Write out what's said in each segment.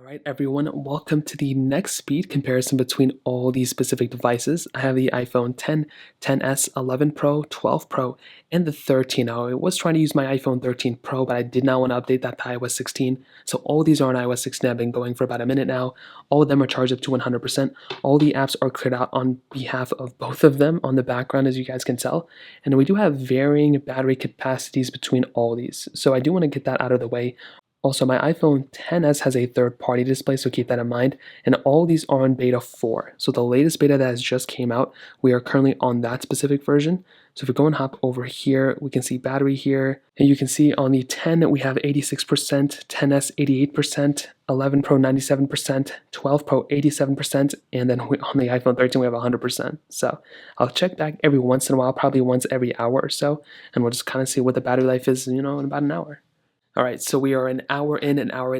Alright everyone, welcome to the next speed comparison between all these specific devices. I have the iPhone 10, 10s, 11 Pro, 12 Pro, and the 13. Now I was trying to use my iPhone 13 Pro, but I did not want to update that to iOS 16. So all these are on iOS 16. I've been going for about a minute now. All of them are charged up to 100%. All the apps are cleared out on behalf of both of them on the background, as you guys can tell. And we do have varying battery capacities between all these. So I do want to get that out of the way. Also, my iPhone 10s has a third-party display, so keep that in mind. And all these are on beta 4. So the latest beta that has just came out, we are currently on that specific version. So if we go and hop over here, we can see battery here. And you can see on the 10, we have 86%, 10s 88%, 11 Pro 97%, 12 Pro 87%, and then on the iPhone 13, we have 100%. So I'll check back every once in a while, probably once every hour or so, and we'll just kind of see what the battery life is, in about an hour. Alright, so we are an hour and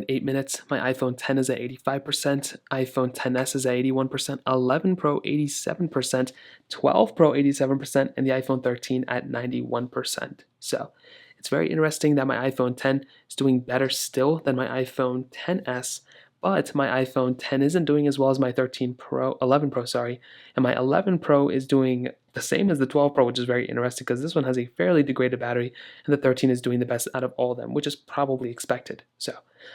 8 minutes. My iPhone 10 is at 85%, iPhone 10s is at 81%, 11 Pro 87%, 12 Pro 87%, and the iPhone 13 at 91%. So it's very interesting that my iPhone 10 is doing better still than my iPhone 10s, but my iPhone 10 isn't doing as well as my 11 Pro, sorry, and my 11 Pro is doing the same as the 12 Pro, which is very interesting because this one has a fairly degraded battery, and the 13 is doing the best out of all of them, which is probably expected. So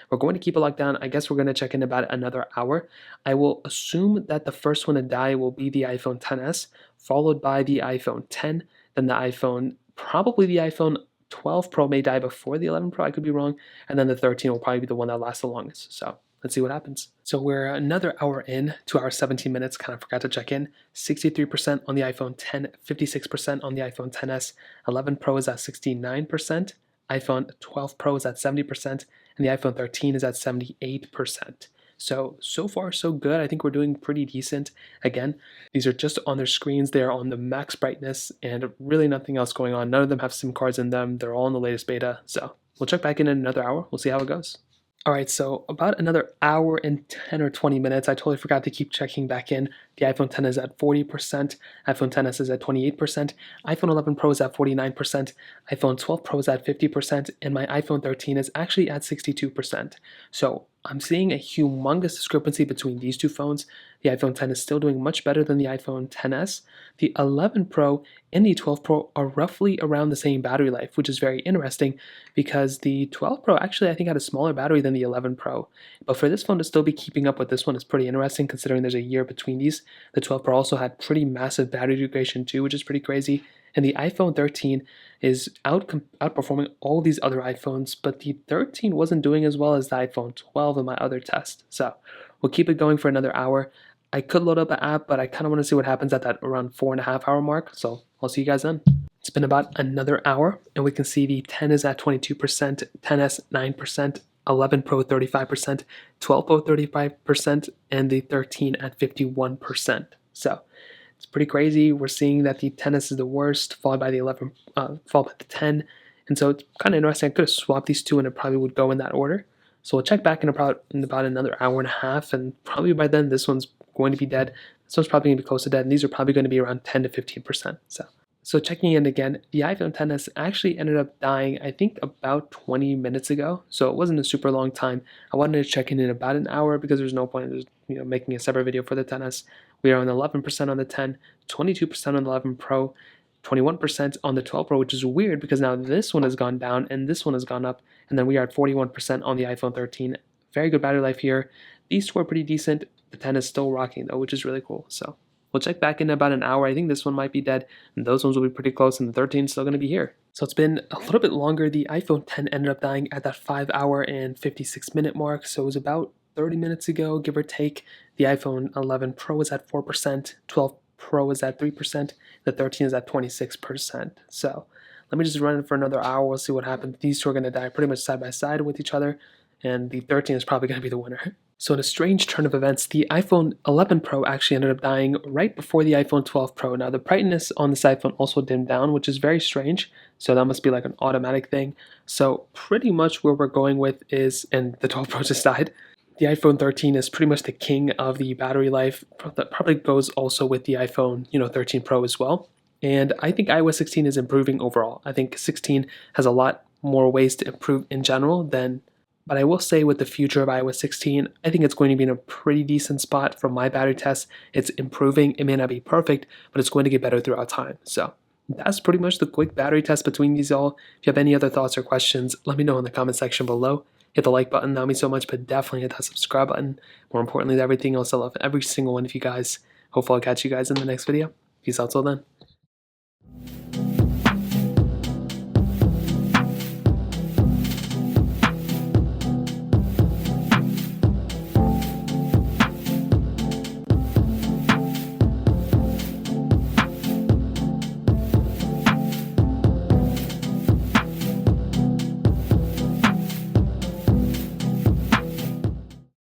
we're going to keep it locked down. I guess we're going to check in about another hour. I will assume that the first one to die will be the iPhone 10s, followed by the iPhone 10, then probably the iPhone 12 Pro may die before the 11 Pro, I could be wrong, and then the 13 will probably be the one that lasts the longest. So let's see what happens. So we're another hour in, 2 hours, 17 minutes, kind of forgot to check in. 63% on the iPhone 10, 56% on the iPhone 10s, 11 Pro is at 69%, iPhone 12 Pro is at 70%, and the iPhone 13 is at 78%. So far so good. I think we're doing pretty decent. Again, these are just on their screens. They're on the max brightness and really nothing else going on. None of them have SIM cards in them. They're all in the latest beta. So we'll check back in another hour. We'll see how it goes. Alright, so about another hour and 10 or 20 minutes. I totally forgot to keep checking back in. The iPhone 10 is at 40%, iPhone 10s is at 28%, iPhone 11 Pro is at 49%, iPhone 12 Pro is at 50%, and my iPhone 13 is actually at 62%. So I'm seeing a humongous discrepancy between these two phones. The iPhone 10 is still doing much better than the iPhone 10s. The 11 Pro and the 12 Pro are roughly around the same battery life, which is very interesting because the 12 Pro actually I think had a smaller battery than the 11 Pro. But for this phone to still be keeping up with this one is pretty interesting considering there's a year between these. The 12 Pro also had pretty massive battery degradation too, which is pretty crazy. And the iPhone 13 is outperforming all these other iPhones, but the 13 wasn't doing as well as the iPhone 12 in my other test. So we'll keep it going for another hour. I could load up an app, but I kind of want to see what happens at that around 4.5 hour mark. So I'll see you guys then. It's been about another hour, and we can see the 10 is at 22%, 10s 9%, 11 Pro 35%, 12 Pro 35%, and the 13 at 51%. So it's pretty crazy. We're seeing that the 10s is the worst, followed by the 10. And so it's kind of interesting. I could have swapped these two and it probably would go in that order. So we'll check back in about another hour and a half, and probably by then this one's going to be dead. This one's probably going to be close to dead, and these are probably going to be around 10 to 15%. So checking in again, the iPhone 10s actually ended up dying, I think, about 20 minutes ago. So it wasn't a super long time. I wanted to check in about an hour because there's no point in just, making a separate video for the 10s. We are on 11% on the 10, 22% on the 11 Pro, 21% on the 12 Pro, which is weird because now this one has gone down and this one has gone up, and then we are at 41% on the iPhone 13. Very good battery life here. These two are pretty decent. The 10 is still rocking though, which is really cool. So we'll check back in about an hour. I think this one might be dead, and those ones will be pretty close, and the 13 is still going to be here. So it's been a little bit longer. The iPhone 10 ended up dying at that 5 hour and 56 minute mark, so it was about 30 minutes ago, give or take. The iPhone 11 Pro is at 4%, 12 Pro is at 3%, the 13 is at 26%. So let me just run it for another hour. We'll see what happens. These two are going to die pretty much side by side with each other, and the 13 is probably going to be the winner. So in a strange turn of events, the iPhone 11 Pro actually ended up dying right before the iPhone 12 Pro. Now the brightness on this iPhone also dimmed down, which is very strange. So that must be like an automatic thing. So pretty much where we're going with is, and the 12 Pro just died. The iPhone 13 is pretty much the king of the battery life. That probably goes also with the iPhone 13 Pro as well. And I think iOS 16 is improving overall. I think 16 has a lot more ways to improve in general than But I will say with the future of iOS 16, I think it's going to be in a pretty decent spot from my battery test. It's improving. It may not be perfect, but it's going to get better throughout time. So that's pretty much the quick battery test between these all. If you have any other thoughts or questions, let me know in the comment section below. Hit the like button, that would mean so much, but definitely hit that subscribe button. More importantly than everything else, I love every single one of you guys. Hopefully I'll catch you guys in the next video. Peace out till then.